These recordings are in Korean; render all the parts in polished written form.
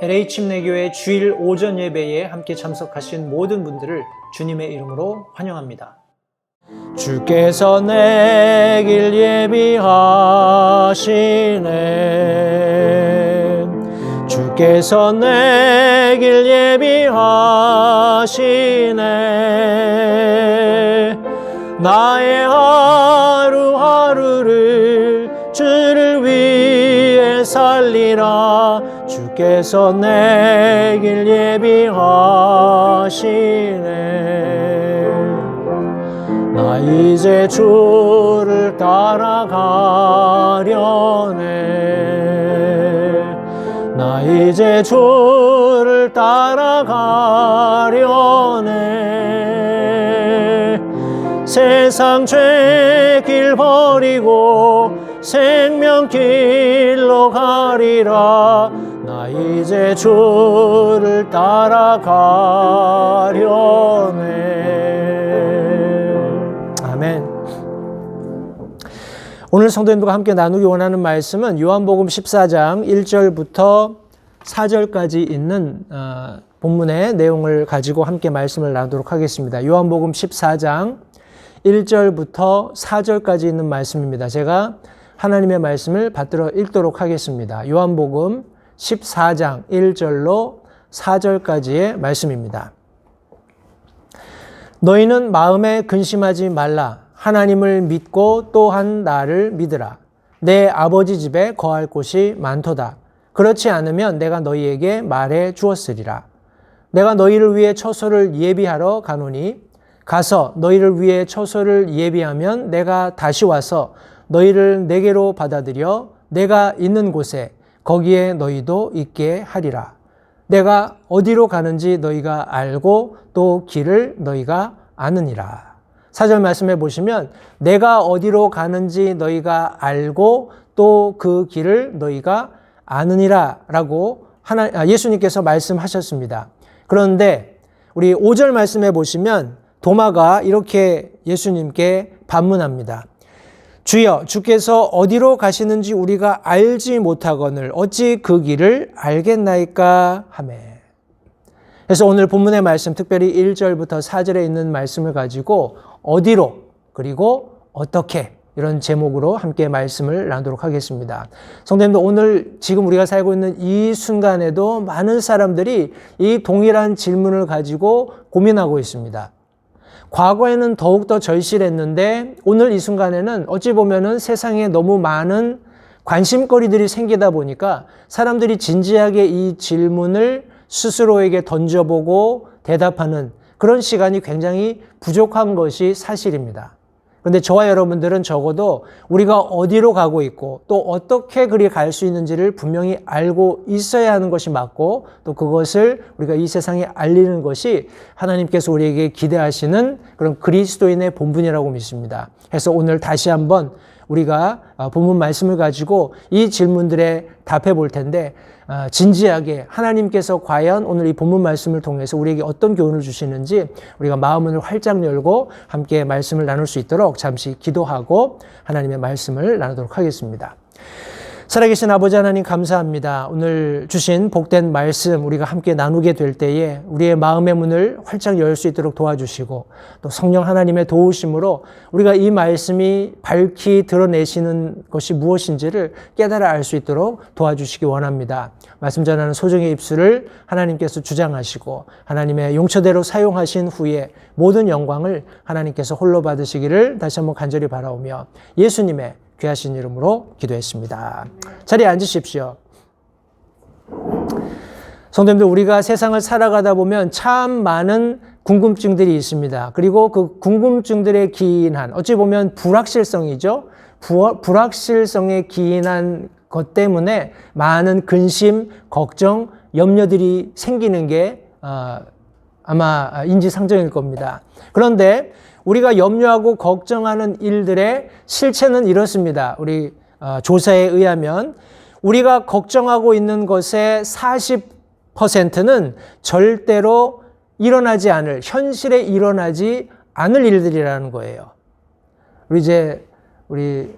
LA 침례교회 주일 오전 예배에 함께 참석하신 모든 분들을 주님의 이름으로 환영합니다. 주께서 내 길 예비하시네. 주께서 내 길 예비하시네. 나의 하루하루를 주를 위해 살리라. 주께서 내 길 예비하시네. 나 이제 주를 따라가려네. 나 이제 주를 따라가려네. 세상 죄길 버리고 생명길로 가리라. 나 이제 주를 따라가려네. 아멘. 오늘 성도님들과 함께 나누기 원하는 말씀은 요한복음 14장 1절부터 4절까지 있는 본문의 내용을 가지고 함께 말씀을 나누도록 하겠습니다. 요한복음 14장 1절부터 4절까지 있는 말씀입니다. 제가 하나님의 말씀을 받들어 읽도록 하겠습니다. 요한복음 14장 1절로 4절까지의 말씀입니다. 너희는 마음에 근심하지 말라. 하나님을 믿고 또한 나를 믿으라. 내 아버지 집에 거할 곳이 많도다. 그렇지 않으면 내가 너희에게 말해 주었으리라. 내가 너희를 위해 처소를 예비하러 가노니 가서 너희를 위해 처소를 예비하면 내가 다시 와서 너희를 내게로 받아들여 내가 있는 곳에 거기에 너희도 있게 하리라. 내가 어디로 가는지 너희가 알고 또 길을 너희가 아느니라. 4절 말씀해 보시면 내가 어디로 가는지 너희가 알고 또 그 길을 너희가 아느니라 라고 예수님께서 말씀하셨습니다. 그런데 우리 5절 말씀해 보시면 도마가 이렇게 예수님께 반문합니다. 주여, 주께서 어디로 가시는지 우리가 알지 못하거늘 어찌 그 길을 알겠나이까 하매. 그래서 오늘 본문의 말씀, 특별히 1절부터 4절에 있는 말씀을 가지고 어디로 그리고 어떻게 이런 제목으로 함께 말씀을 나누도록 하겠습니다. 성도님들, 오늘 지금 우리가 살고 있는 이 순간에도 많은 사람들이 이 동일한 질문을 가지고 고민하고 있습니다. 과거에는 더욱더 절실했는데 오늘 이 순간에는 어찌 보면은 세상에 너무 많은 관심거리들이 생기다 보니까 사람들이 진지하게 이 질문을 스스로에게 던져보고 대답하는 그런 시간이 굉장히 부족한 것이 사실입니다. 그런데 저와 여러분들은 적어도 우리가 어디로 가고 있고 또 어떻게 그리 갈 수 있는지를 분명히 알고 있어야 하는 것이 맞고 또 그것을 우리가 이 세상에 알리는 것이 하나님께서 우리에게 기대하시는 그런 그리스도인의 본분이라고 믿습니다. 그래서 오늘 다시 한번 우리가 본문 말씀을 가지고 이 질문들에 답해 볼 텐데 진지하게 하나님께서 과연 오늘 이 본문 말씀을 통해서 우리에게 어떤 교훈을 주시는지 우리가 마음을 활짝 열고 함께 말씀을 나눌 수 있도록 잠시 기도하고 하나님의 말씀을 나누도록 하겠습니다. 살아계신 아버지 하나님 감사합니다. 오늘 주신 복된 말씀 우리가 함께 나누게 될 때에 우리의 마음의 문을 활짝 열 수 있도록 도와주시고 또 성령 하나님의 도우심으로 우리가 이 말씀이 밝히 드러내시는 것이 무엇인지를 깨달아 알 수 있도록 도와주시기 원합니다. 말씀 전하는 소정의 입술을 하나님께서 주장하시고 하나님의 용처대로 사용하신 후에 모든 영광을 하나님께서 홀로 받으시기를 다시 한번 간절히 바라오며 예수님의 귀하신 이름으로 기도했습니다. 자리에 앉으십시오. 성도님들, 우리가 세상을 살아가다 보면 참 많은 궁금증들이 있습니다. 그리고 그 궁금증들에 기인한 어찌 보면 불확실성이죠. 불확실성에 기인한 것 때문에 많은 근심, 걱정, 염려들이 생기는 게 아마 인지상정일 겁니다. 그런데 우리가 염려하고 걱정하는 일들의 실체는 이렇습니다. 우리 조사에 의하면 우리가 걱정하고 있는 것의 40%는 절대로 일어나지 않을, 현실에 일어나지 않을 일들이라는 거예요. 우리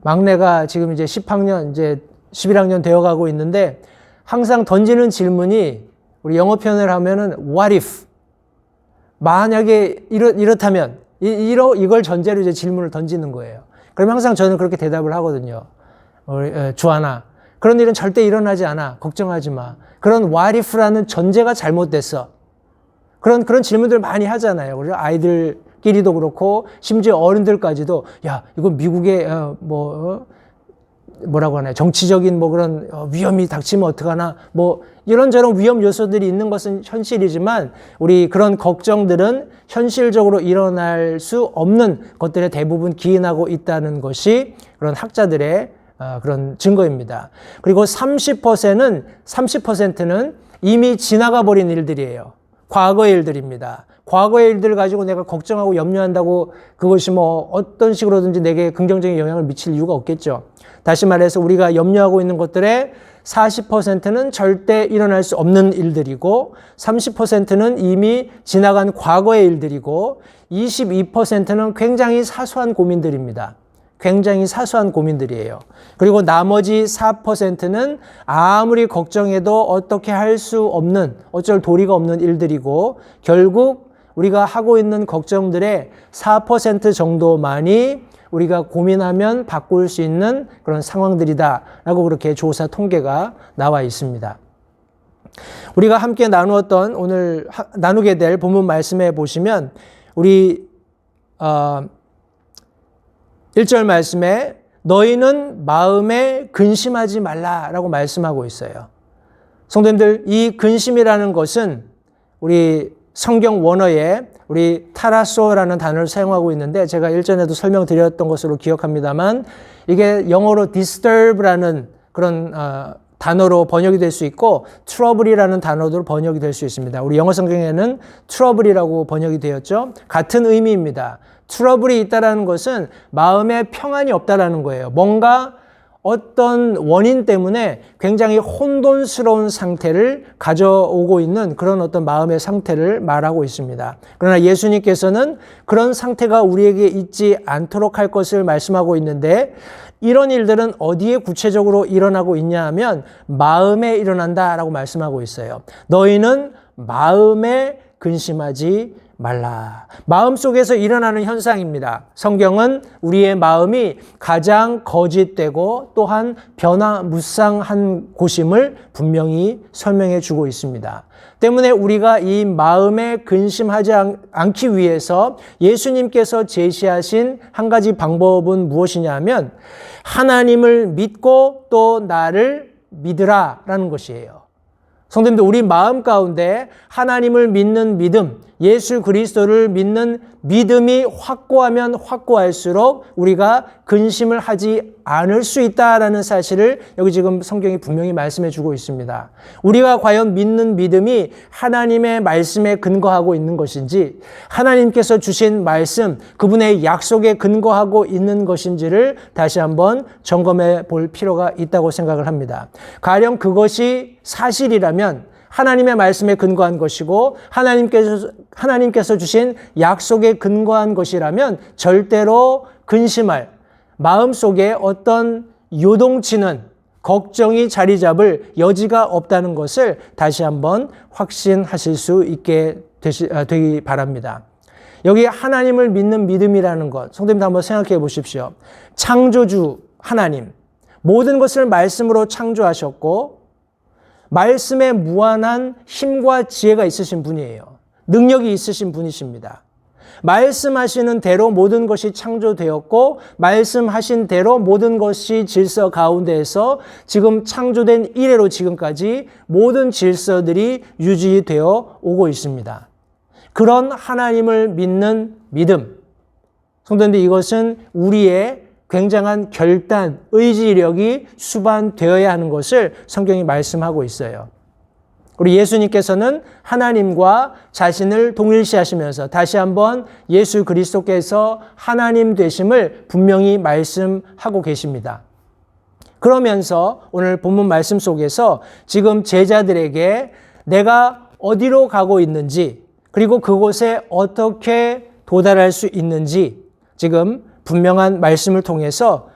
막내가 지금 이제 10학년 이제 11학년 되어가고 있는데 항상 던지는 질문이 우리 영어 표현을 하면은 what if? 만약에 이렇다면 이걸 전제로 이제 질문을 던지는 거예요. 그럼 항상 저는 그렇게 대답을 하거든요. 주하나, 그런 일은 절대 일어나지 않아. 걱정하지 마. 그런 what if라는 전제가 잘못됐어. 그런 질문들 많이 하잖아요. 그래서 아이들끼리도 그렇고 심지어 어른들까지도 야, 이거 미국의 뭐라고 하나요? 정치적인 그런 위험이 닥치면 어떡하나 이런저런 위험 요소들이 있는 것은 현실이지만 우리 그런 걱정들은 현실적으로 일어날 수 없는 것들에 대부분 기인하고 있다는 것이 그런 학자들의 그런 증거입니다. 그리고 30%는 이미 지나가 버린 일들이에요. 과거의 일들입니다. 과거의 일들을 가지고 내가 걱정하고 염려한다고 그것이 어떤 식으로든지 내게 긍정적인 영향을 미칠 이유가 없겠죠. 다시 말해서 우리가 염려하고 있는 것들의 40%는 절대 일어날 수 없는 일들이고 30%는 이미 지나간 과거의 일들이고 22%는 굉장히 사소한 고민들입니다. 굉장히 사소한 고민들이에요. 그리고 나머지 4%는 아무리 걱정해도 어떻게 할 수 없는, 어쩔 도리가 없는 일들이고 결국 우리가 하고 있는 걱정들의 4% 정도만이 우리가 고민하면 바꿀 수 있는 그런 상황들이다라고 그렇게 조사 통계가 나와 있습니다. 우리가 함께 오늘 나누게 될 본문 말씀에 보시면 우리 1절 말씀에 너희는 마음에 근심하지 말라라고 말씀하고 있어요. 성도님들, 이 근심이라는 것은 우리 성경 원어에 우리 타라소라는 단어를 사용하고 있는데 제가 일전에도 설명드렸던 것으로 기억합니다만 이게 영어로 disturb라는 그런 단어로 번역이 될 수 있고 trouble이라는 단어로 번역이 될 수 있습니다. 우리 영어 성경에는 trouble이라고 번역이 되었죠. 같은 의미입니다. 트러블이 있다는 것은 마음에 평안이 없다라는 거예요. 뭔가 어떤 원인 때문에 굉장히 혼돈스러운 상태를 가져오고 있는 그런 어떤 마음의 상태를 말하고 있습니다. 그러나 예수님께서는 그런 상태가 우리에게 있지 않도록 할 것을 말씀하고 있는데 이런 일들은 어디에 구체적으로 일어나고 있냐 하면 마음에 일어난다라고 말씀하고 있어요. 너희는 마음에 근심하지 말라. 마음속에서 일어나는 현상입니다. 성경은 우리의 마음이 가장 거짓되고 또한 변화무쌍한 곳임을 분명히 설명해 주고 있습니다. 때문에 우리가 이 마음에 근심하지 않기 위해서 예수님께서 제시하신 한 가지 방법은 무엇이냐면 하나님을 믿고 또 나를 믿으라라는 것이에요. 성도님들, 우리 마음 가운데 하나님을 믿는 믿음, 예수 그리스도를 믿는 믿음이 확고하면 확고할수록 우리가 근심을 하지 않을 수 있다라는 사실을 여기 지금 성경이 분명히 말씀해 주고 있습니다. 우리가 과연 믿는 믿음이 하나님의 말씀에 근거하고 있는 것인지, 하나님께서 주신 말씀, 그분의 약속에 근거하고 있는 것인지를 다시 한번 점검해 볼 필요가 있다고 생각을 합니다. 가령 그것이 사실이라면 하나님의 말씀에 근거한 것이고 하나님께서 주신 약속에 근거한 것이라면 절대로 근심할 마음속에 어떤 요동치는 걱정이 자리 잡을 여지가 없다는 것을 다시 한번 확신하실 수 있게 되기 바랍니다. 여기 하나님을 믿는 믿음이라는 것, 성도님도 한번 생각해 보십시오. 창조주 하나님, 모든 것을 말씀으로 창조하셨고 말씀에 무한한 힘과 지혜가 있으신 분이에요. 능력이 있으신 분이십니다. 말씀하시는 대로 모든 것이 창조되었고 말씀하신 대로 모든 것이 질서 가운데에서 지금 창조된 이래로 지금까지 모든 질서들이 유지되어 오고 있습니다. 그런 하나님을 믿는 믿음. 성도님들, 이것은 우리의 굉장한 결단, 의지력이 수반되어야 하는 것을 성경이 말씀하고 있어요. 우리 예수님께서는 하나님과 자신을 동일시하시면서 다시 한번 예수 그리스도께서 하나님 되심을 분명히 말씀하고 계십니다. 그러면서 오늘 본문 말씀 속에서 지금 제자들에게 내가 어디로 가고 있는지 그리고 그곳에 어떻게 도달할 수 있는지 지금 분명한 말씀을 통해서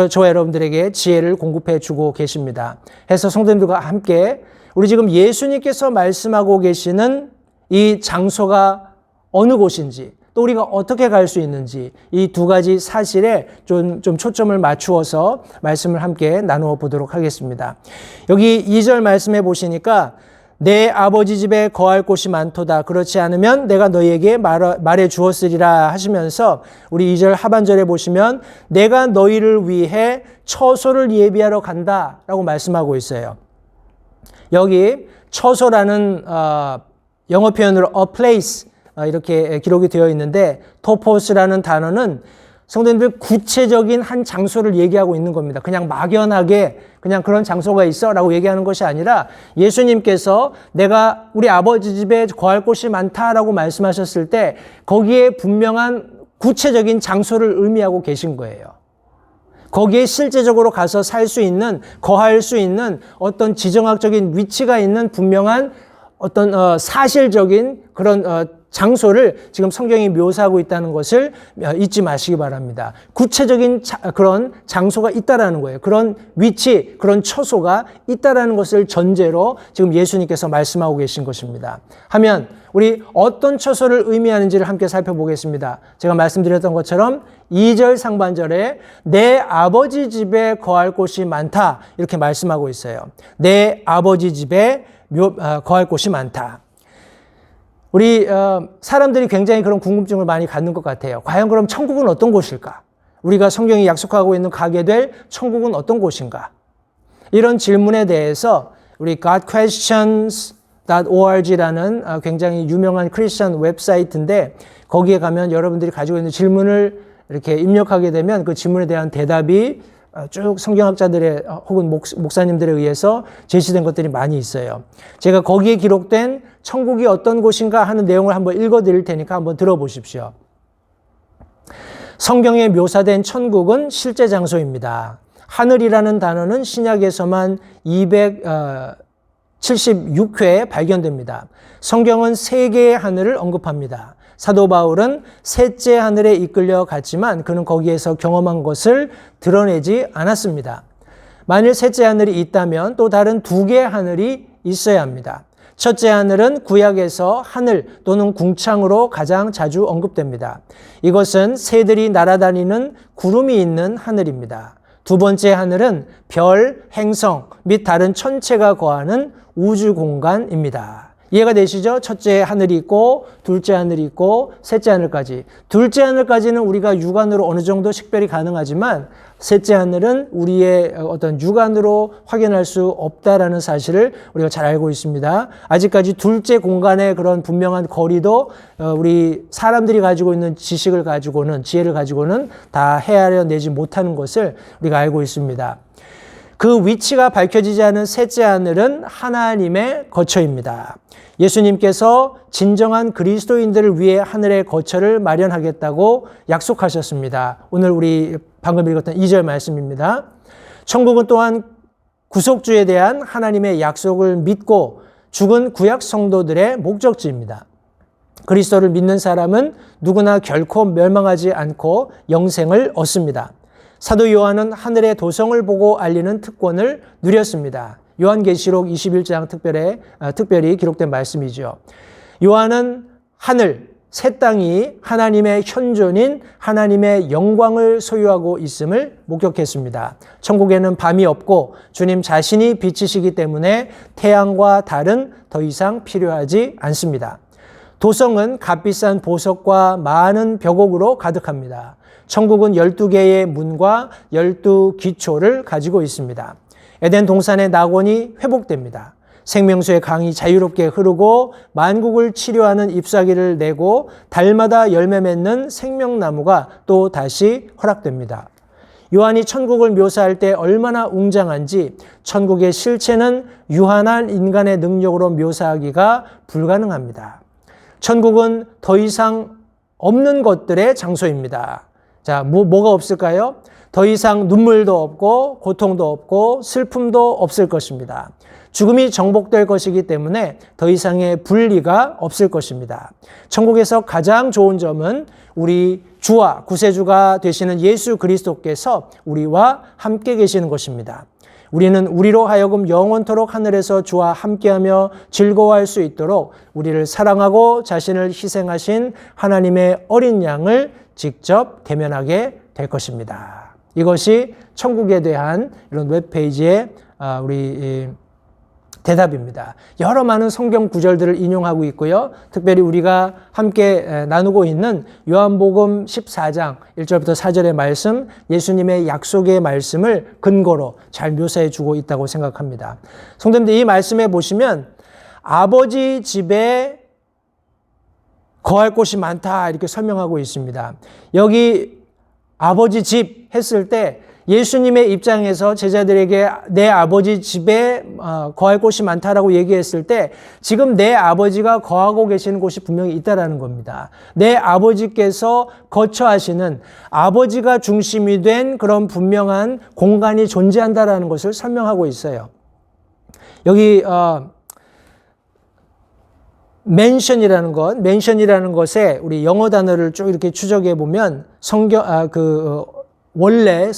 저와 여러분들에게 지혜를 공급해 주고 계십니다. 해서 성도님들과 함께 우리 지금 예수님께서 말씀하고 계시는 이 장소가 어느 곳인지, 또 우리가 어떻게 갈 수 있는지, 이 두 가지 사실에 좀 초점을 맞추어서 말씀을 함께 나누어 보도록 하겠습니다. 여기 2절 말씀해 보시니까 내 아버지 집에 거할 곳이 많도다. 그렇지 않으면 내가 너희에게 말해 주었으리라 하시면서 우리 2절 하반절에 보시면 내가 너희를 위해 처소를 예비하러 간다라고 말씀하고 있어요. 여기 처소라는 영어 표현으로 a place 이렇게 기록이 되어 있는데 토포스라는 단어는 성도님들 구체적인 한 장소를 얘기하고 있는 겁니다. 그냥 막연하게 그냥 그런 장소가 있어 라고 얘기하는 것이 아니라 예수님께서 내가 우리 아버지 집에 거할 곳이 많다라고 말씀하셨을 때 거기에 분명한 구체적인 장소를 의미하고 계신 거예요. 거기에 실제적으로 가서 살 수 있는, 거할 수 있는 어떤 지정학적인 위치가 있는 분명한 어떤 사실적인 그런 장소를 지금 성경이 묘사하고 있다는 것을 잊지 마시기 바랍니다. 구체적인 그런 장소가 있다라는 거예요. 그런 위치, 그런 처소가 있다라는 것을 전제로 지금 예수님께서 말씀하고 계신 것입니다. 하면 우리 어떤 처소를 의미하는지를 함께 살펴보겠습니다. 제가 말씀드렸던 것처럼 2절 상반절에 내 아버지 집에 거할 곳이 많다 이렇게 말씀하고 있어요. 내 아버지 집에 거할 곳이 많다. 우리 사람들이 굉장히 그런 궁금증을 많이 갖는 것 같아요. 과연 그럼 천국은 어떤 곳일까? 우리가 성경이 약속하고 있는 가게 될 천국은 어떤 곳인가? 이런 질문에 대해서 우리 godquestions.org라는 굉장히 유명한 크리스천 웹사이트인데 거기에 가면 여러분들이 가지고 있는 질문을 이렇게 입력하게 되면 그 질문에 대한 대답이 쭉 성경학자들의 혹은 목사님들에 의해서 제시된 것들이 많이 있어요. 제가 거기에 기록된 천국이 어떤 곳인가 하는 내용을 한번 읽어드릴 테니까 한번 들어보십시오. 성경에 묘사된 천국은 실제 장소입니다. 하늘이라는 단어는 신약에서만 276회 발견됩니다. 성경은 세 개의 하늘을 언급합니다. 사도 바울은 셋째 하늘에 이끌려 갔지만 그는 거기에서 경험한 것을 드러내지 않았습니다. 만일 셋째 하늘이 있다면 또 다른 두 개의 하늘이 있어야 합니다. 첫째 하늘은 구약에서 하늘 또는 궁창으로 가장 자주 언급됩니다. 이것은 새들이 날아다니는 구름이 있는 하늘입니다. 두 번째 하늘은 별, 행성 및 다른 천체가 거하는 우주 공간입니다. 이해가 되시죠? 첫째 하늘이 있고 둘째 하늘이 있고 셋째 하늘까지. 둘째 하늘까지는 우리가 육안으로 어느 정도 식별이 가능하지만 셋째 하늘은 우리의 어떤 육안으로 확인할 수 없다라는 사실을 우리가 잘 알고 있습니다. 아직까지 둘째 공간의 그런 분명한 거리도 우리 사람들이 가지고 있는 지식을 가지고는 지혜를 가지고는 다 헤아려내지 못하는 것을 우리가 알고 있습니다. 그 위치가 밝혀지지 않은 셋째 하늘은 하나님의 거처입니다. 예수님께서 진정한 그리스도인들을 위해 하늘의 거처를 마련하겠다고 약속하셨습니다. 오늘 우리 방금 읽었던 2절 말씀입니다. 천국은 또한 구속주에 대한 하나님의 약속을 믿고 죽은 구약 성도들의 목적지입니다. 그리스도를 믿는 사람은 누구나 결코 멸망하지 않고 영생을 얻습니다. 사도 요한은 하늘의 도성을 보고 알리는 특권을 누렸습니다. 요한계시록 21장 특별히 기록된 말씀이죠. 요한은 하늘, 새 땅이 하나님의 현존인 하나님의 영광을 소유하고 있음을 목격했습니다. 천국에는 밤이 없고 주님 자신이 빛이시기 때문에 태양과 달은 더 이상 필요하지 않습니다. 도성은 값비싼 보석과 많은 벽옥으로 가득합니다. 천국은 12개의 문과 12기초를 가지고 있습니다. 에덴 동산의 낙원이 회복됩니다. 생명수의 강이 자유롭게 흐르고 만국을 치료하는 잎사귀를 내고 달마다 열매 맺는 생명나무가 또 다시 허락됩니다. 요한이 천국을 묘사할 때 얼마나 웅장한지 천국의 실체는 유한한 인간의 능력으로 묘사하기가 불가능합니다. 천국은 더 이상 없는 것들의 장소입니다. 자, 뭐가 없을까요? 더 이상 눈물도 없고 고통도 없고 슬픔도 없을 것입니다. 죽음이 정복될 것이기 때문에 더 이상의 분리가 없을 것입니다. 천국에서 가장 좋은 점은 우리 주와 구세주가 되시는 예수 그리스도께서 우리와 함께 계시는 것입니다. 우리는 우리로 하여금 영원토록 하늘에서 주와 함께하며 즐거워할 수 있도록 우리를 사랑하고 자신을 희생하신 하나님의 어린 양을 직접 대면하게 될 것입니다. 이것이 천국에 대한 이런 웹페이지의 우리 대답입니다. 여러 많은 성경 구절들을 인용하고 있고요. 특별히 우리가 함께 나누고 있는 요한복음 14장 1절부터 4절의 말씀, 예수님의 약속의 말씀을 근거로 잘 묘사해 주고 있다고 생각합니다. 성도님들, 이 말씀에 보시면 아버지 집에 거할 곳이 많다 이렇게 설명하고 있습니다. 여기 아버지 집 했을 때 예수님의 입장에서 제자들에게 내 아버지 집에 거할 곳이 많다라고 얘기했을 때 지금 내 아버지가 거하고 계시는 곳이 분명히 있다라는 겁니다. 내 아버지께서 거처하시는 아버지가 중심이 된 그런 분명한 공간이 존재한다라는 것을 설명하고 있어요. 여기 맨션이라는 것에 우리 영어 단어를 쭉 이렇게 추적해 보면 원래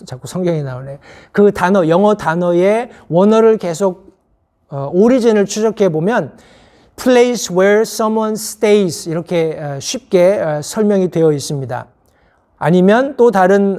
자꾸 성경이 나오네. 그 단어, 영어 단어의 원어를 계속 오리진을 추적해 보면 place where someone stays 이렇게 쉽게 설명이 되어 있습니다. 아니면 또 다른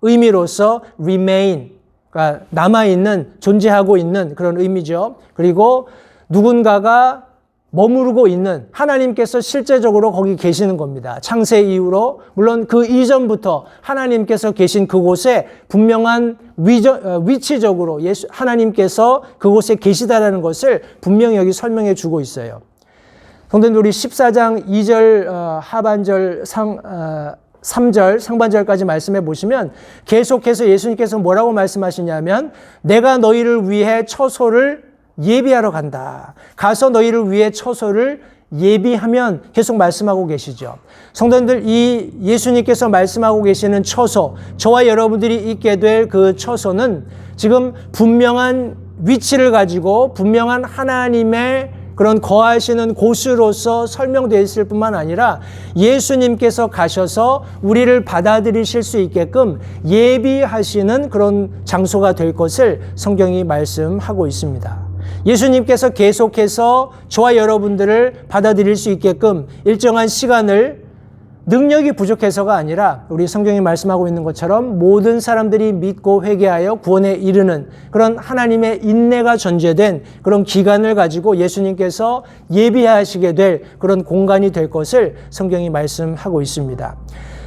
의미로서 remain, 그러니까 남아있는, 존재하고 있는 그런 의미죠. 그리고 누군가가 머무르고 있는, 하나님께서 실제적으로 거기 계시는 겁니다. 창세 이후로 물론 그 이전부터 하나님께서 계신 그곳에 분명한 위치적으로 하나님께서 그곳에 계시다라는 것을 분명히 여기 설명해 주고 있어요. 성도님들, 우리 14장 2절 하반절 3절 상반절까지 말씀해 보시면 계속해서 예수님께서 뭐라고 말씀하시냐면 내가 너희를 위해 처소를 예비하러 간다. 가서 너희를 위해 처소를 예비하면 계속 말씀하고 계시죠. 성도님들, 이 예수님께서 말씀하고 계시는 처소, 저와 여러분들이 있게 될 그 처소는 지금 분명한 위치를 가지고 분명한 하나님의 그런 거하시는 곳으로서 설명되어 있을 뿐만 아니라 예수님께서 가셔서 우리를 받아들이실 수 있게끔 예비하시는 그런 장소가 될 것을 성경이 말씀하고 있습니다. 예수님께서 계속해서 저와 여러분들을 받아들일 수 있게끔 일정한 시간을 능력이 부족해서가 아니라 우리 성경이 말씀하고 있는 것처럼 모든 사람들이 믿고 회개하여 구원에 이르는 그런 하나님의 인내가 전제된 그런 기간을 가지고 예수님께서 예비하시게 될 그런 공간이 될 것을 성경이 말씀하고 있습니다.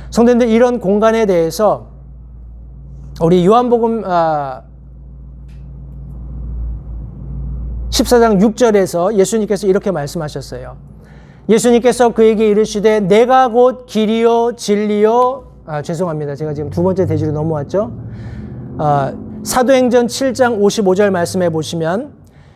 성도님들, 이런 공간에 대해서 우리 요한복음 14장 6절에서 예수님께서 이렇게 말씀하셨어요. 예수님께서 그에게 이르시되 내가 곧 길이요 진리요 죄송합니다. 제가 지금 두 번째 대지로 넘어왔죠. 사도행전 7장 55절 말씀해 보시면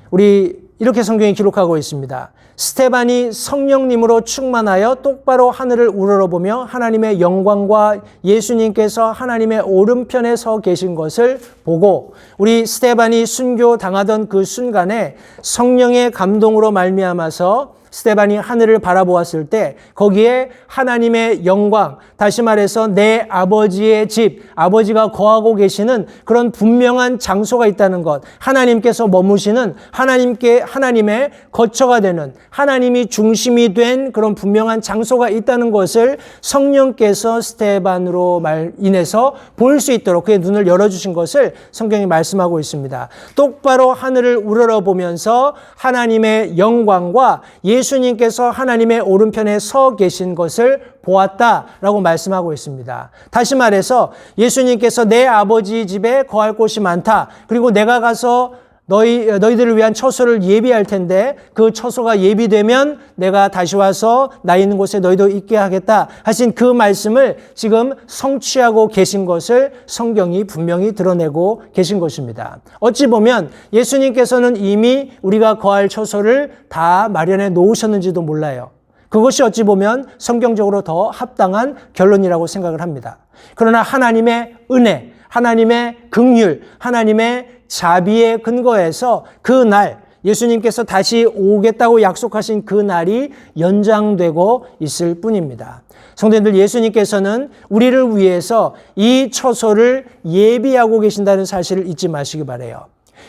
우리 이렇게 성경이 기록하고 있습니다. 스테반이 성령님으로 충만하여 똑바로 하늘을 우러러보며 하나님의 영광과 예수님께서 하나님의 오른편에 서 계신 것을 보고, 우리 스테반이 순교 당하던 그 순간에 성령의 감동으로 말미암아서 스테반이 하늘을 바라보았을 때 거기에 하나님의 영광, 다시 말해서 내 아버지의 집, 아버지가 거하고 계시는 그런 분명한 장소가 있다는 것, 하나님께서 머무시는 하나님의 거처가 되는, 하나님이 중심이 된 그런 분명한 장소가 있다는 것을 성령께서 스테반으로 인해서 볼 수 있도록 그의 눈을 열어주신 것을 성경이 말씀하고 있습니다. 똑바로 하늘을 우러러보면서 하나님의 영광과 예수님께서 하나님의 오른편에 서 계신 것을 보았다라고 말씀하고 있습니다. 다시 말해서 예수님께서 내 아버지 집에 거할 곳이 많다. 그리고 내가 가서 너희들을 위한 처소를 예비할 텐데 그 처소가 예비되면 내가 다시 와서 나 있는 곳에 너희도 있게 하겠다 하신 그 말씀을 지금 성취하고 계신 것을 성경이 분명히 드러내고 계신 것입니다. 어찌 보면 예수님께서는 이미 우리가 거할 처소를 다 마련해 놓으셨는지도 몰라요. 그것이 어찌 보면 성경적으로 더 합당한 결론이라고 생각을 합니다. 그러나 하나님의 은혜, 하나님의 긍휼, 하나님의 자비에 근거해서 그 날, 예수님께서 다시 오겠다고 약속하신 그 날이 연장되고 있을 뿐입니다. 성도님들, 예수님께서는 우리를 위해서 이 처소를 예비하고 계신다는 사실을 잊지 마시기 바라요.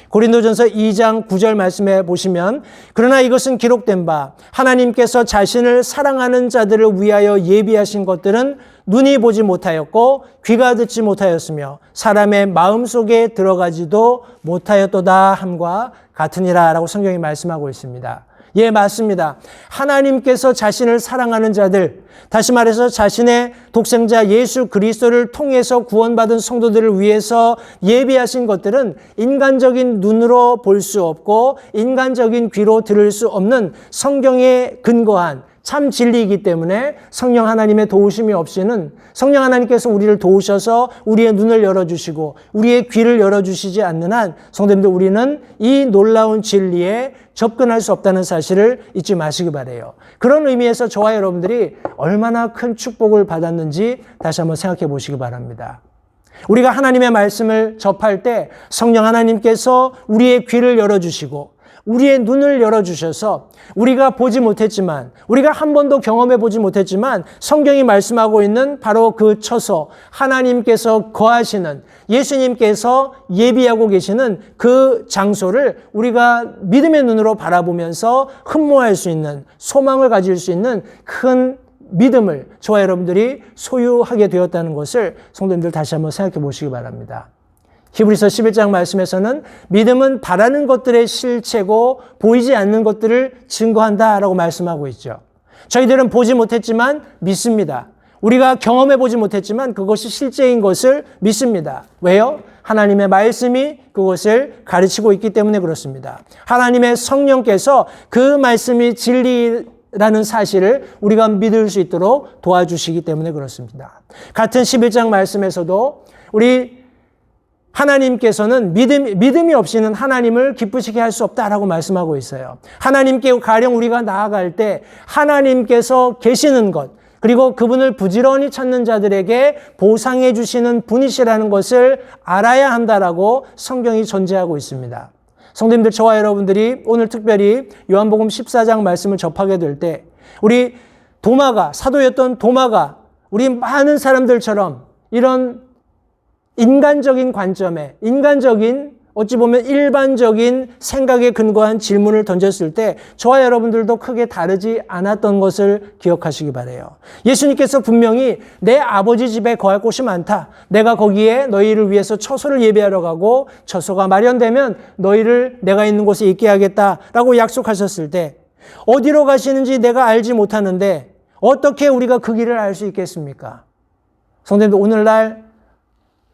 고린도전서 2장 9절 말씀에 보시면 그러나 이것은 기록된 바 하나님께서 자신을 사랑하는 자들을 위하여 예비하신 것들은 눈이 보지 못하였고 귀가 듣지 못하였으며 사람의 마음속에 들어가지도 못하였도다 함과 같으니라 라고 성경이 말씀하고 있습니다. 예, 맞습니다. 하나님께서 자신을 사랑하는 자들, 다시 말해서 자신의 독생자 예수 그리스도를 통해서 구원받은 성도들을 위해서 예비하신 것들은 인간적인 눈으로 볼 수 없고 인간적인 귀로 들을 수 없는 성경에 근거한 참 진리이기 때문에 성령 하나님의 도우심이 없이는 성령 하나님께서 우리를 도우셔서 우리의 눈을 열어주시고 우리의 귀를 열어주시지 않는 한 성도님들, 우리는 이 놀라운 진리에 접근할 수 없다는 사실을 잊지 마시기 바라요. 그런 의미에서 저와 여러분들이 얼마나 큰 축복을 받았는지 다시 한번 생각해 보시기 바랍니다. 우리가 하나님의 말씀을 접할 때 성령 하나님께서 우리의 귀를 열어주시고 우리의 눈을 열어주셔서 우리가 보지 못했지만, 우리가 한 번도 경험해 보지 못했지만 성경이 말씀하고 있는 바로 그 처소, 하나님께서 거하시는, 예수님께서 예비하고 계시는 그 장소를 우리가 믿음의 눈으로 바라보면서 흠모할 수 있는, 소망을 가질 수 있는 큰 믿음을 저와 여러분들이 소유하게 되었다는 것을 성도님들 다시 한번 생각해 보시기 바랍니다. 히브리서 11장 말씀에서는 믿음은 바라는 것들의 실체고 보이지 않는 것들을 증거한다라고 말씀하고 있죠. 저희들은 보지 못했지만 믿습니다. 우리가 경험해 보지 못했지만 그것이 실제인 것을 믿습니다. 왜요? 하나님의 말씀이 그것을 가르치고 있기 때문에 그렇습니다. 하나님의 성령께서 그 말씀이 진리라는 사실을 우리가 믿을 수 있도록 도와주시기 때문에 그렇습니다. 같은 11장 말씀에서도 우리 하나님께서는 믿음이 없이는 하나님을 기쁘시게 할 수 없다라고 말씀하고 있어요. 하나님께 가령 우리가 나아갈 때 하나님께서 계시는 것, 그리고 그분을 부지런히 찾는 자들에게 보상해 주시는 분이시라는 것을 알아야 한다라고 성경이 전제하고 있습니다. 성도님들, 저와 여러분들이 오늘 특별히 요한복음 14장 말씀을 접하게 될 때 우리 도마가, 사도였던 도마가 우리 많은 사람들처럼 이런 인간적인 관점에, 인간적인 어찌 보면 일반적인 생각에 근거한 질문을 던졌을 때 저와 여러분들도 크게 다르지 않았던 것을 기억하시기 바라요. 예수님께서 분명히 내 아버지 집에 거할 곳이 많다. 내가 거기에 너희를 위해서 처소를 예비하러 가고 처소가 마련되면 너희를 내가 있는 곳에 있게 하겠다라고 약속하셨을 때 어디로 가시는지 내가 알지 못하는데 어떻게 우리가 그 길을 알 수 있겠습니까? 성도님들, 오늘날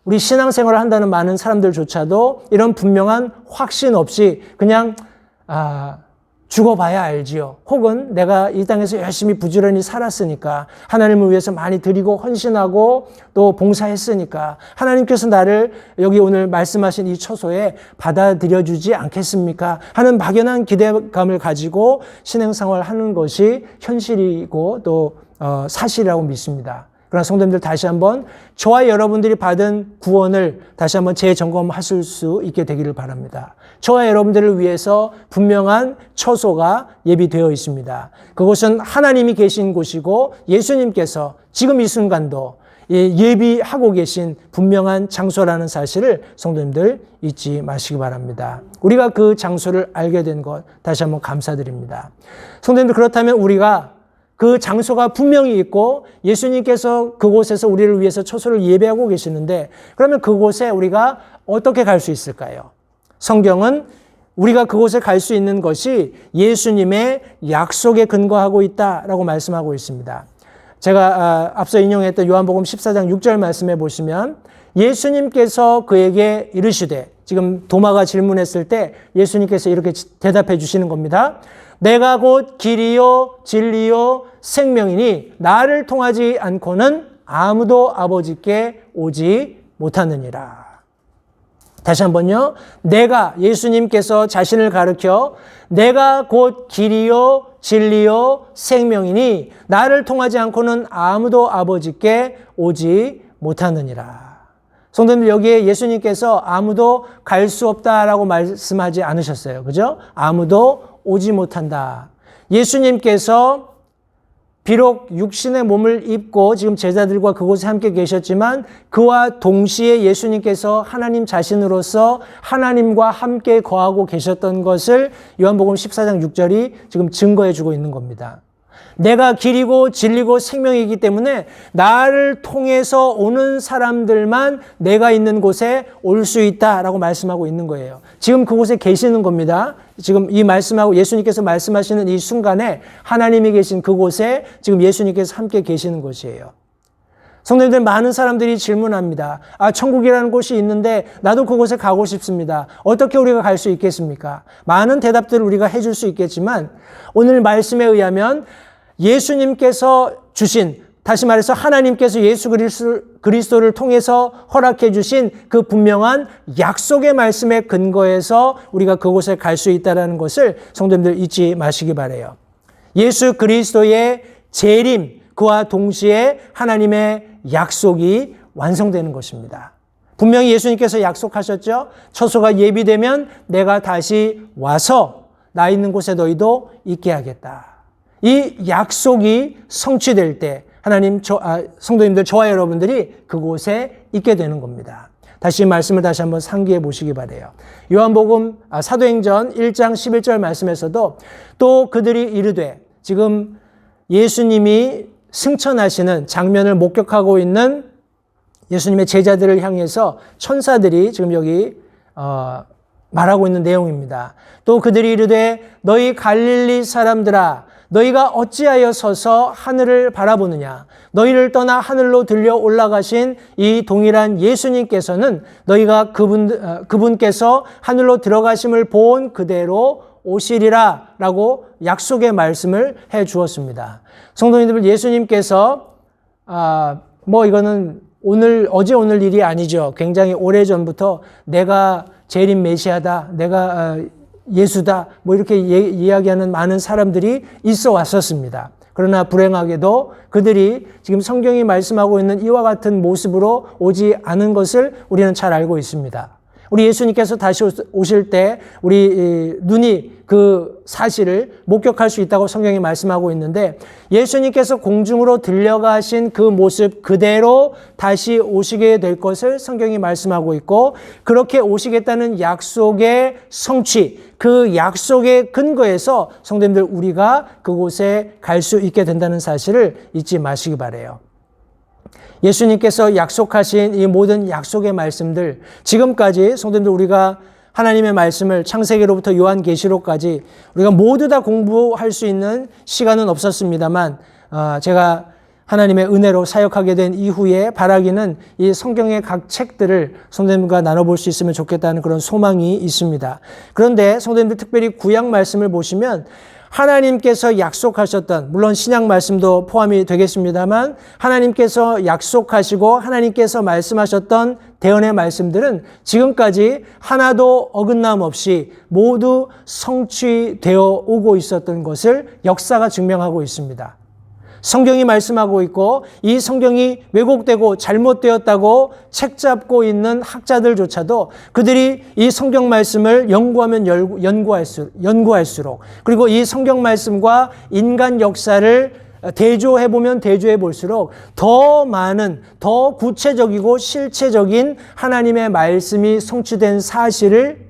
우리 신앙생활을 한다는 많은 사람들조차도 이런 분명한 확신 없이 그냥 죽어봐야 알지요. 혹은 내가 이 땅에서 열심히 부지런히 살았으니까, 하나님을 위해서 많이 드리고 헌신하고 또 봉사했으니까 하나님께서 나를 여기 오늘 말씀하신 이 처소에 받아들여 주지 않겠습니까? 하는 막연한 기대감을 가지고 신앙생활을 하는 것이 현실이고 또 사실이라고 믿습니다. 그러나 성도님들, 다시 한번 저와 여러분들이 받은 구원을 다시 한번 재점검하실 수 있게 되기를 바랍니다. 저와 여러분들을 위해서 분명한 처소가 예비되어 있습니다. 그곳은 하나님이 계신 곳이고 예수님께서 지금 이 순간도 예비하고 계신 분명한 장소라는 사실을 성도님들 잊지 마시기 바랍니다. 우리가 그 장소를 알게 된 것 다시 한번 감사드립니다. 성도님들, 그렇다면 우리가 그 장소가 분명히 있고 예수님께서 그곳에서 우리를 위해서 처소를 예배하고 계시는데 그러면 그곳에 우리가 어떻게 갈 수 있을까요? 성경은 우리가 그곳에 갈 수 있는 것이 예수님의 약속에 근거하고 있다라고 말씀하고 있습니다. 제가 앞서 인용했던 요한복음 14장 6절 말씀에 보시면 예수님께서 그에게 이르시되, 지금 도마가 질문했을 때 예수님께서 이렇게 대답해 주시는 겁니다. 내가 곧 길이요 진리요 생명이니 나를 통하지 않고는 아무도 아버지께 오지 못하느니라. 다시 한번요. 예수님께서 자신을 가르쳐 내가 곧 길이요 진리요 생명이니 나를 통하지 않고는 아무도 아버지께 오지 못하느니라. 성도님들, 여기에 예수님께서 아무도 갈 수 없다라고 말씀하지 않으셨어요. 그죠? 아무도 오지 못한다. 예수님께서 비록 육신의 몸을 입고 지금 제자들과 그곳에 함께 계셨지만 그와 동시에 예수님께서 하나님 자신으로서 하나님과 함께 거하고 계셨던 것을 요한복음 14장 6절이 지금 증거해 주고 있는 겁니다. 내가 길이고 진리고 생명이기 때문에 나를 통해서 오는 사람들만 내가 있는 곳에 올 수 있다라고 말씀하고 있는 거예요. 지금 그곳에 계시는 겁니다. 지금 이 말씀하고 예수님께서 말씀하시는 이 순간에 하나님이 계신 그곳에 지금 예수님께서 함께 계시는 곳이에요. 성도님들, 많은 사람들이 질문합니다. 천국이라는 곳이 있는데 나도 그곳에 가고 싶습니다. 어떻게 우리가 갈 수 있겠습니까? 많은 대답들을 우리가 해줄 수 있겠지만 오늘 말씀에 의하면 예수님께서 주신, 다시 말해서 하나님께서 예수 그리스도를 통해서 허락해 주신 그 분명한 약속의 말씀에 근거해서 우리가 그곳에 갈 수 있다는 것을 성도님들 잊지 마시기 바라요. 예수 그리스도의 재림, 그와 동시에 하나님의 약속이 완성되는 것입니다. 분명히 예수님께서 약속하셨죠. 처소가 예비되면 내가 다시 와서 나 있는 곳에 너희도 있게 하겠다. 이 약속이 성취될 때 하나님, 성도님들, 저와 여러분들이 그곳에 있게 되는 겁니다. 다시 말씀을 다시 한번 상기해 보시기 바라요. 요한복음 사도행전 1장 11절 말씀에서도 또 그들이 이르되, 지금 예수님이 승천하시는 장면을 목격하고 있는 예수님의 제자들을 향해서 천사들이 지금 여기 말하고 있는 내용입니다. 또 그들이 이르되 너희 갈릴리 사람들아, 너희가 어찌하여 서서 하늘을 바라보느냐? 너희를 떠나 하늘로 들려 올라가신 이 동일한 예수님께서는 너희가 그분께서 하늘로 들어가심을 본 그대로 오시리라 라고 약속의 말씀을 해 주었습니다. 성도님들, 예수님께서 이거는 어제 오늘 일이 아니죠. 굉장히 오래전부터 내가 재림 메시아다, 내가 예수다, 이렇게 이야기하는 많은 사람들이 있어 왔었습니다. 그러나 불행하게도 그들이 지금 성경이 말씀하고 있는 이와 같은 모습으로 오지 않은 것을 우리는 잘 알고 있습니다. 우리 예수님께서 다시 오실 때 우리 눈이 그 사실을 목격할 수 있다고 성경이 말씀하고 있는데, 예수님께서 공중으로 들려가신 그 모습 그대로 다시 오시게 될 것을 성경이 말씀하고 있고, 그렇게 오시겠다는 약속의 성취, 그 약속의 근거에서 성도님들, 우리가 그곳에 갈 수 있게 된다는 사실을 잊지 마시기 바라요. 예수님께서 약속하신 이 모든 약속의 말씀들, 지금까지 성도님들, 우리가 하나님의 말씀을 창세기로부터 요한계시록까지 우리가 모두 다 공부할 수 있는 시간은 없었습니다만, 제가 하나님의 은혜로 사역하게 된 이후에 바라기는 이 성경의 각 책들을 성도님과 나눠볼 수 있으면 좋겠다는 그런 소망이 있습니다. 그런데 성도님들, 특별히 구약 말씀을 보시면 하나님께서 약속하셨던, 물론 신약 말씀도 포함이 되겠습니다만, 하나님께서 약속하시고 하나님께서 말씀하셨던 대언의 말씀들은 지금까지 하나도 어긋남 없이 모두 성취되어 오고 있었던 것을 역사가 증명하고 있습니다. 성경이 말씀하고 있고, 이 성경이 왜곡되고 잘못되었다고 책잡고 있는 학자들조차도 그들이 이 성경 말씀을 연구하면 연구할수록, 그리고 이 성경 말씀과 인간 역사를 대조해보면 대조해볼수록 더 많은, 더 구체적이고 실체적인 하나님의 말씀이 성취된 사실을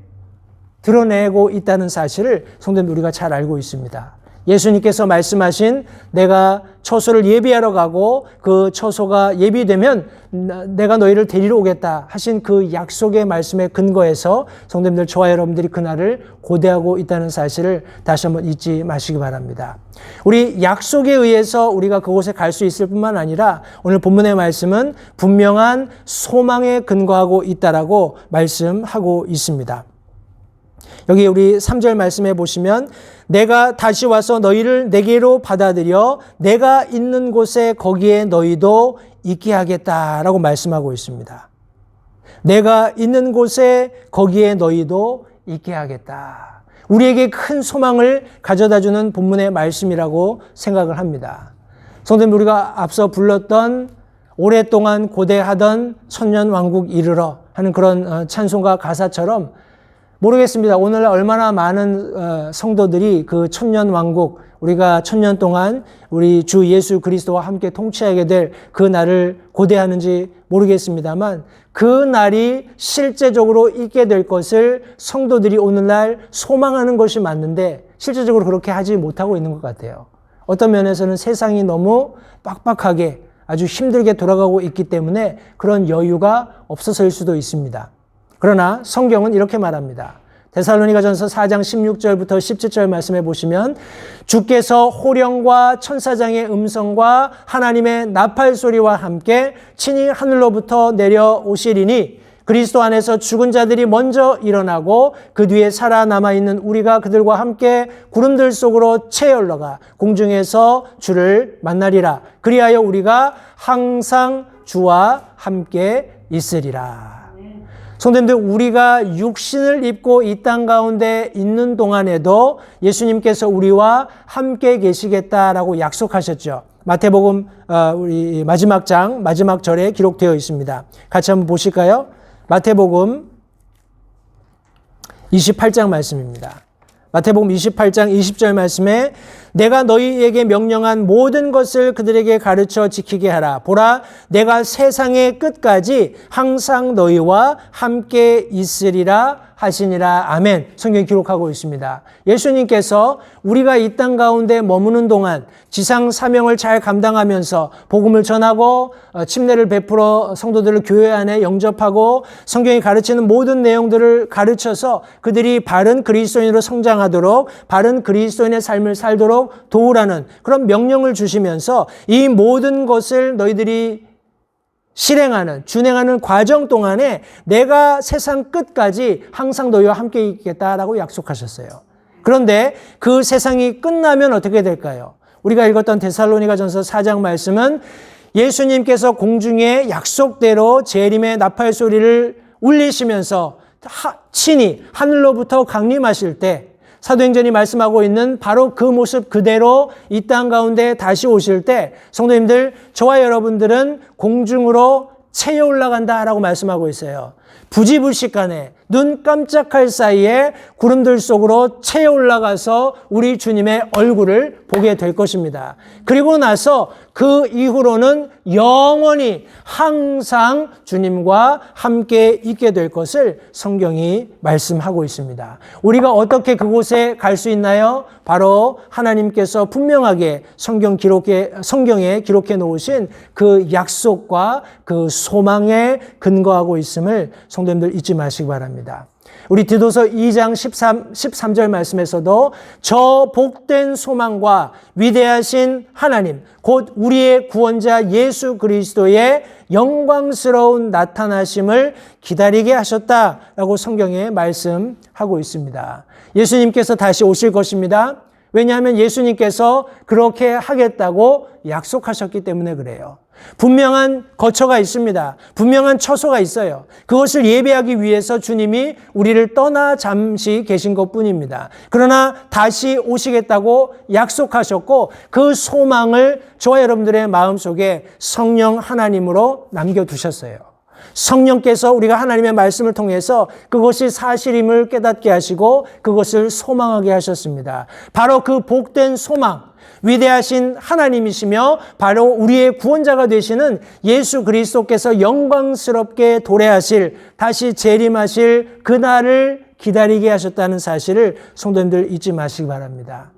드러내고 있다는 사실을 성도님들, 우리가 잘 알고 있습니다. 예수님께서 말씀하신 내가 처소를 예비하러 가고 그 처소가 예비되면 내가 너희를 데리러 오겠다 하신 그 약속의 말씀에 근거해서 성도님들, 저와 여러분들이 그날을 고대하고 있다는 사실을 다시 한번 잊지 마시기 바랍니다. 우리 약속에 의해서 우리가 그곳에 갈 수 있을 뿐만 아니라 오늘 본문의 말씀은 분명한 소망에 근거하고 있다라고 말씀하고 있습니다. 여기 우리 3절 말씀해 보시면 내가 다시 와서 너희를 내게로 받아들여 내가 있는 곳에 거기에 너희도 있게 하겠다라고 말씀하고 있습니다. 내가 있는 곳에 거기에 너희도 있게 하겠다. 우리에게 큰 소망을 가져다주는 본문의 말씀이라고 생각을 합니다. 성도님, 우리가 앞서 불렀던 오랫동안 고대하던 천년왕국 이르러 하는 그런 찬송가 가사처럼 모르겠습니다. 오늘날 얼마나 많은 성도들이 그 천년왕국, 우리가 천년 동안 우리 주 예수 그리스도와 함께 통치하게 될 그 날을 고대하는지 모르겠습니다만 그 날이 실제적으로 있게 될 것을 성도들이 오늘날 소망하는 것이 맞는데 실제적으로 그렇게 하지 못하고 있는 것 같아요. 어떤 면에서는 세상이 너무 빡빡하게 아주 힘들게 돌아가고 있기 때문에 그런 여유가 없어서일 수도 있습니다. 그러나 성경은 이렇게 말합니다. 데살로니가전서 4장 16절부터 17절 말씀해 보시면 주께서 호령과 천사장의 음성과 하나님의 나팔 소리와 함께 친히 하늘로부터 내려오시리니 그리스도 안에서 죽은 자들이 먼저 일어나고 그 뒤에 살아남아 있는 우리가 그들과 함께 구름들 속으로 채올라가 공중에서 주를 만나리라. 그리하여 우리가 항상 주와 함께 있으리라. 성도님들, 우리가 육신을 입고 이 땅 가운데 있는 동안에도 예수님께서 우리와 함께 계시겠다라고 약속하셨죠. 마태복음 우리 마지막 장, 마지막 절에 기록되어 있습니다. 같이 한번 보실까요? 마태복음 28장 말씀입니다. 마태복음 28장 20절 말씀에 내가 너희에게 명령한 모든 것을 그들에게 가르쳐 지키게 하라. 보라, 내가 세상의 끝까지 항상 너희와 함께 있으리라 하시니라. 아멘. 성경이 기록하고 있습니다. 예수님께서 우리가 이 땅 가운데 머무는 동안 지상 사명을 잘 감당하면서 복음을 전하고 침례를 베풀어 성도들을 교회 안에 영접하고 성경이 가르치는 모든 내용들을 가르쳐서 그들이 바른 그리스도인으로 성장하도록 바른 그리스도인의 삶을 살도록 도우라는 그런 명령을 주시면서 이 모든 것을 너희들이 실행하는, 준행하는 과정 동안에 내가 세상 끝까지 항상 너희와 함께 있겠다라고 약속하셨어요. 그런데 그 세상이 끝나면 어떻게 될까요? 우리가 읽었던 데살로니가전서 4장 말씀은 예수님께서 공중에 약속대로 재림의 나팔 소리를 울리시면서 친히 하늘로부터 강림하실 때 사도행전이 말씀하고 있는 바로 그 모습 그대로 이 땅 가운데 다시 오실 때 성도님들, 저와 여러분들은 공중으로 채에 올라간다라고 말씀하고 있어요. 부지불식간에 눈 깜짝할 사이에 구름들 속으로 채에 올라가서 우리 주님의 얼굴을 보게 될 것입니다. 그리고 나서 그 이후로는 영원히 항상 주님과 함께 있게 될 것을 성경이 말씀하고 있습니다. 우리가 어떻게 그곳에 갈 수 있나요? 바로 하나님께서 분명하게 성경에 기록해 놓으신 그 약속과 그 소망에 근거하고 있음을 성도님들 잊지 마시기 바랍니다. 우리 디도서 2장 13절 말씀에서도 저 복된 소망과 위대하신 하나님 곧 우리의 구원자 예수 그리스도의 영광스러운 나타나심을 기다리게 하셨다라고 성경에 말씀하고 있습니다. 예수님께서 다시 오실 것입니다. 왜냐하면 예수님께서 그렇게 하겠다고 약속하셨기 때문에 그래요. 분명한 거처가 있습니다. 분명한 처소가 있어요. 그것을 예배하기 위해서 주님이 우리를 떠나 잠시 계신 것뿐입니다. 그러나 다시 오시겠다고 약속하셨고 그 소망을 저와 여러분들의 마음속에 성령 하나님으로 남겨두셨어요. 성령께서 우리가 하나님의 말씀을 통해서 그것이 사실임을 깨닫게 하시고 그것을 소망하게 하셨습니다. 바로 그 복된 소망, 위대하신 하나님이시며 바로 우리의 구원자가 되시는 예수 그리스도께서 영광스럽게 도래하실, 다시 재림하실 그날을 기다리게 하셨다는 사실을 성도님들 잊지 마시기 바랍니다.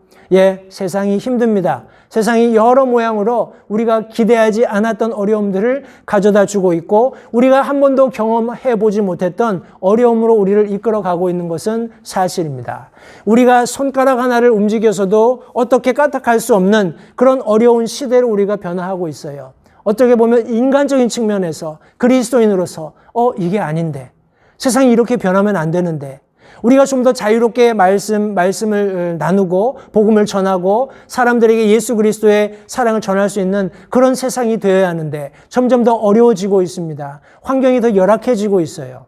세상이 힘듭니다. 세상이 여러 모양으로 우리가 기대하지 않았던 어려움들을 가져다 주고 있고 우리가 한 번도 경험해 보지 못했던 어려움으로 우리를 이끌어가고 있는 것은 사실입니다. 우리가 손가락 하나를 움직여서도 어떻게 까딱할 수 없는 그런 어려운 시대로 우리가 변화하고 있어요. 어떻게 보면 인간적인 측면에서 그리스도인으로서 이게 아닌데 세상이 이렇게 변하면 안 되는데 우리가 좀 더 자유롭게 말씀을 나누고 복음을 전하고 사람들에게 예수 그리스도의 사랑을 전할 수 있는 그런 세상이 되어야 하는데 점점 더 어려워지고 있습니다. 환경이 더 열악해지고 있어요.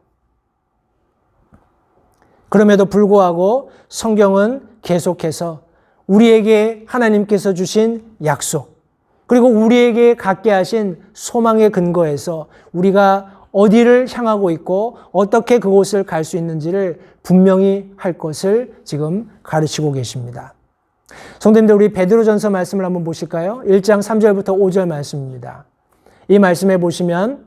그럼에도 불구하고 성경은 계속해서 우리에게 하나님께서 주신 약속, 그리고 우리에게 갖게 하신 소망의 근거에서 우리가 어디를 향하고 있고 어떻게 그곳을 갈 수 있는지를 분명히 할 것을 지금 가르치고 계십니다. 성도님들, 우리 베드로전서 말씀을 한번 보실까요? 1장 3절부터 5절 말씀입니다. 이 말씀에 보시면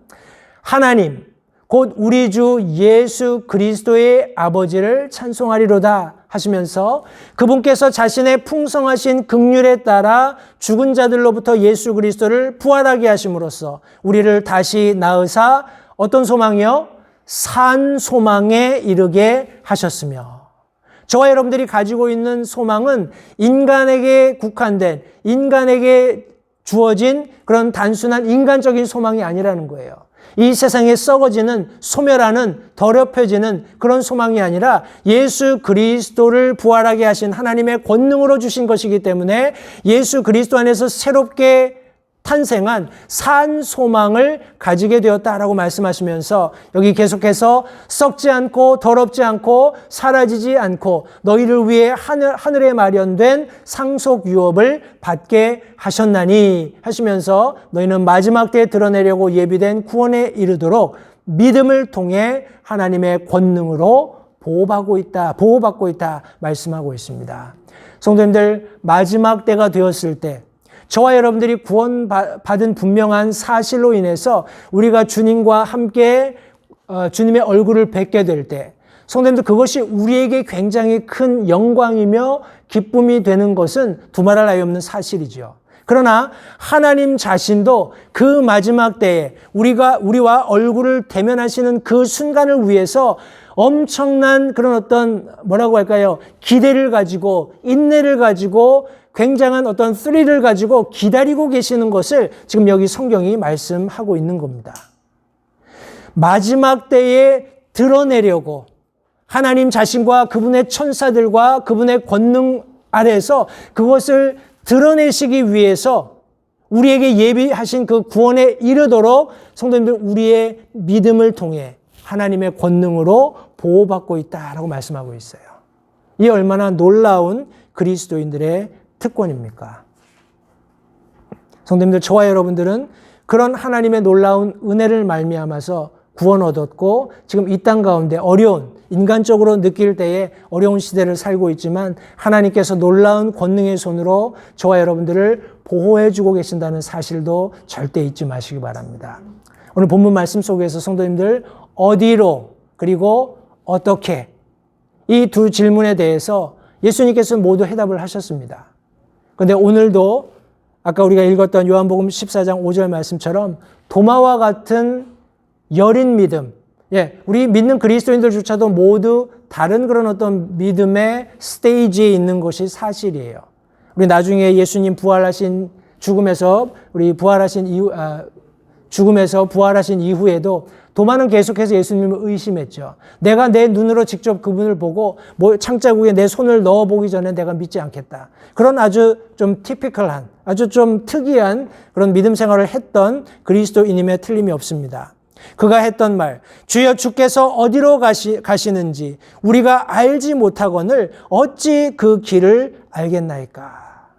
하나님 곧 우리 주 예수 그리스도의 아버지를 찬송하리로다 하시면서 그분께서 자신의 풍성하신 긍휼에 따라 죽은 자들로부터 예수 그리스도를 부활하게 하심으로써 우리를 다시 낳으사 어떤 소망이요? 산 소망에 이르게 하셨으며, 저와 여러분들이 가지고 있는 소망은 인간에게 국한된, 인간에게 주어진 그런 단순한 인간적인 소망이 아니라는 거예요. 이 세상에 썩어지는, 소멸하는, 더럽혀지는 그런 소망이 아니라 예수 그리스도를 부활하게 하신 하나님의 권능으로 주신 것이기 때문에 예수 그리스도 안에서 새롭게 탄생한 산 소망을 가지게 되었다라고 말씀하시면서 여기 계속해서 썩지 않고 더럽지 않고 사라지지 않고 너희를 위해 하늘에 마련된 상속 유업을 받게 하셨나니 하시면서 너희는 마지막 때에 드러내려고 예비된 구원에 이르도록 믿음을 통해 하나님의 권능으로 보호받고 있다 말씀하고 있습니다. 성도님들, 마지막 때가 되었을 때 저와 여러분들이 구원받은 분명한 사실로 인해서 우리가 주님과 함께 주님의 얼굴을 뵙게 될 때, 성도님들, 그것이 우리에게 굉장히 큰 영광이며 기쁨이 되는 것은 두말할 나위 없는 사실이죠. 그러나 하나님 자신도 그 마지막 때에 우리와 얼굴을 대면하시는 그 순간을 위해서 엄청난 그런 어떤 뭐라고 할까요? 기대를 가지고 인내를 가지고 굉장한 어떤 스릴을 가지고 기다리고 계시는 것을 지금 여기 성경이 말씀하고 있는 겁니다. 마지막 때에 드러내려고 하나님 자신과 그분의 천사들과 그분의 권능 아래에서 그것을 드러내시기 위해서 우리에게 예비하신 그 구원에 이르도록 성도님들, 우리의 믿음을 통해 하나님의 권능으로 보호받고 있다라고 말씀하고 있어요. 이 얼마나 놀라운 그리스도인들의 특권입니까? 성도님들, 저와 여러분들은 그런 하나님의 놀라운 은혜를 말미암아서 구원 얻었고 지금 이 땅 가운데 어려운, 인간적으로 느낄 때에 어려운 시대를 살고 있지만 하나님께서 놀라운 권능의 손으로 저와 여러분들을 보호해 주고 계신다는 사실도 절대 잊지 마시기 바랍니다. 오늘 본문 말씀 속에서 성도님들, 어디로 그리고 어떻게, 이 두 질문에 대해서 예수님께서 모두 해답을 하셨습니다. 그런데 오늘도 아까 우리가 읽었던 요한복음 14장 5절 말씀처럼 도마와 같은 여린 믿음, 우리 믿는 그리스도인들조차도 모두 다른 그런 어떤 믿음의 스테이지에 있는 것이 사실이에요. 우리 나중에 예수님 부활하신 죽음에서 부활하신 이후에도 도마는 계속해서 예수님을 의심했죠. 내가 내 눈으로 직접 그분을 보고 창자국에 내 손을 넣어보기 전에 내가 믿지 않겠다. 그런 아주 좀 티피컬한, 아주 좀 특이한 그런 믿음 생활을 했던 그리스도인임에 틀림이 없습니다. 그가 했던 말, 주여 주께서 어디로 가시는지 우리가 알지 못하거늘 어찌 그 길을 알겠나이까.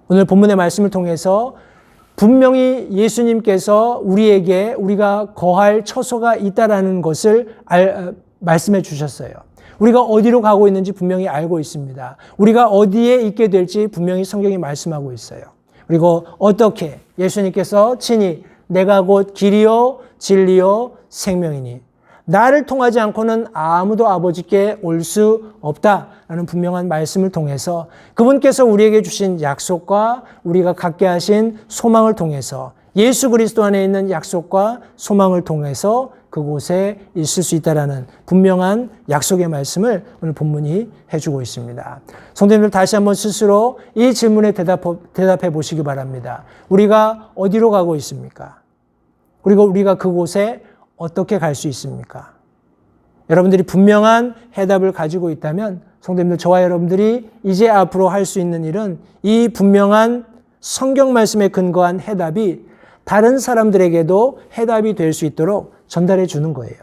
오늘 본문의 말씀을 통해서 분명히 예수님께서 우리가 거할 처소가 있다라는 것을 말씀해 주셨어요. 우리가 어디로 가고 있는지 분명히 알고 있습니다. 우리가 어디에 있게 될지 분명히 성경이 말씀하고 있어요. 그리고 어떻게 예수님께서 친히 내가 곧 길이요 진리요 생명이니 나를 통하지 않고는 아무도 아버지께 올 수 없다라는 분명한 말씀을 통해서 그분께서 우리에게 주신 약속과 우리가 갖게 하신 소망을 통해서 예수 그리스도 안에 있는 약속과 소망을 통해서 그곳에 있을 수 있다라는 분명한 약속의 말씀을 오늘 본문이 해주고 있습니다. 성도님들, 다시 한번 스스로 이 질문에 대답해 보시기 바랍니다. 우리가 어디로 가고 있습니까? 그리고 우리가 그곳에 어떻게 갈 수 있습니까? 여러분들이 분명한 해답을 가지고 있다면 성도님들, 저와 여러분들이 이제 앞으로 할 수 있는 일은 이 분명한 성경 말씀에 근거한 해답이 다른 사람들에게도 해답이 될 수 있도록 전달해 주는 거예요.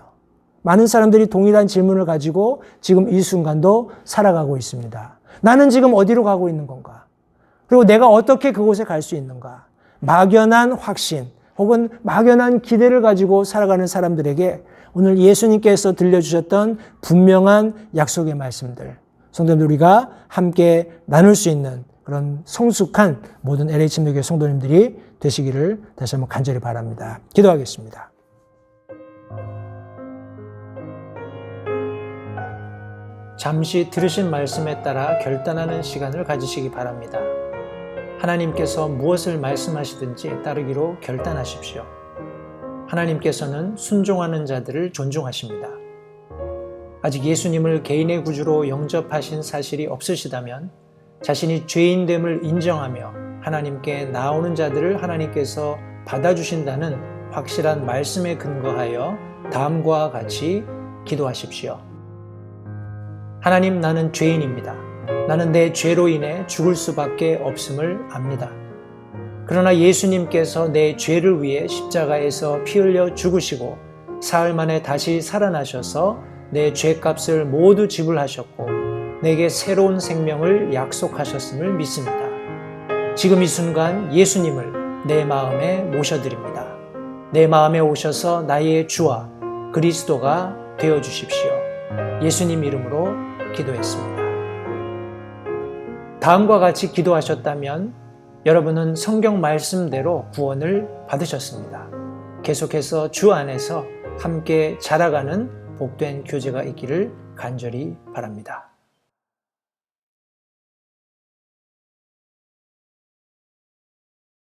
많은 사람들이 동일한 질문을 가지고 지금 이 순간도 살아가고 있습니다. 나는 지금 어디로 가고 있는 건가? 그리고 내가 어떻게 그곳에 갈 수 있는가? 막연한 확신 혹은 막연한 기대를 가지고 살아가는 사람들에게 오늘 예수님께서 들려주셨던 분명한 약속의 말씀들, 성도님들 우리가 함께 나눌 수 있는 그런 성숙한 모든 LH 침례교회 성도님들이 되시기를 다시 한번 간절히 바랍니다. 기도하겠습니다. 잠시 들으신 말씀에 따라 결단하는 시간을 가지시기 바랍니다. 하나님께서 무엇을 말씀하시든지 따르기로 결단하십시오. 하나님께서는 순종하는 자들을 존중하십니다. 아직 예수님을 개인의 구주로 영접하신 사실이 없으시다면 자신이 죄인됨을 인정하며 하나님께 나오는 자들을 하나님께서 받아주신다는 확실한 말씀에 근거하여 다음과 같이 기도하십시오. 하나님, 나는 죄인입니다. 나는 내 죄로 인해 죽을 수밖에 없음을 압니다. 그러나 예수님께서 내 죄를 위해 십자가에서 피 흘려 죽으시고 사흘 만에 다시 살아나셔서 내 죄값을 모두 지불하셨고 내게 새로운 생명을 약속하셨음을 믿습니다. 지금 이 순간 예수님을 내 마음에 모셔드립니다. 내 마음에 오셔서 나의 주와 그리스도가 되어주십시오. 예수님 이름으로 기도했습니다. 다음과 같이 기도하셨다면 여러분은 성경 말씀대로 구원을 받으셨습니다. 계속해서 주 안에서 함께 자라가는 복된 교제가 있기를 간절히 바랍니다.